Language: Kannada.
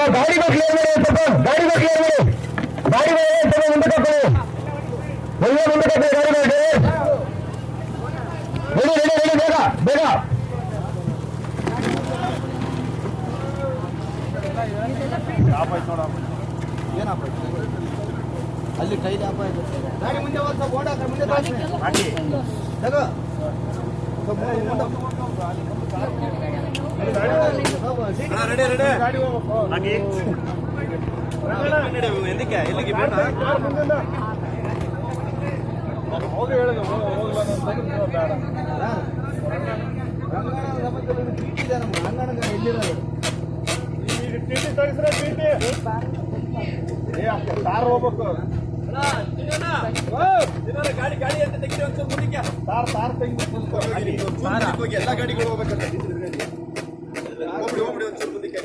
ಗಾಡಿ ಕ್ಲಿಯರ್ ಮಾಡಿ, ಗಾಡಿ ಮುಂದೆ ಬೇಗ ಅಲ್ಲಿ ಕೈಲಿ ಆಪ ಗಾಡಿ ಮುಂದೆ ಒಂದು ಬೋರ್ಡ್ ಹಾಕ ಮುಂದೆ ಎಂದಕ್ಕೆ ಎಲ್ಲಿಗೆ ಹೋಗಿ ಹೇಳಿದ ಅಂಗಣ ಎಲ್ಲಿರೋದು ಟಿಟಿ ತೆಗಿಸ್ರೆ ಟಿಟಿ ಕಾರ್ ಹೋಗ್ಬೇಕು ಗಾಡಿ ಗಾಡಿ ಅಂತ ತೆಗಿರಿ ಒಂದ್ಸಲ ಮುಂದಕ್ಕೆ ತಾರ್ ತೆಗಿಬೇಕು ಎಲ್ಲ ಗಾಡಿಗಳು ಹೋಗ್ಬೇಕಂತ ಹೋಗ್ಬಿಡಿ ಒಂದ್ಸಲ ಮುಂದಕ್ಕೆ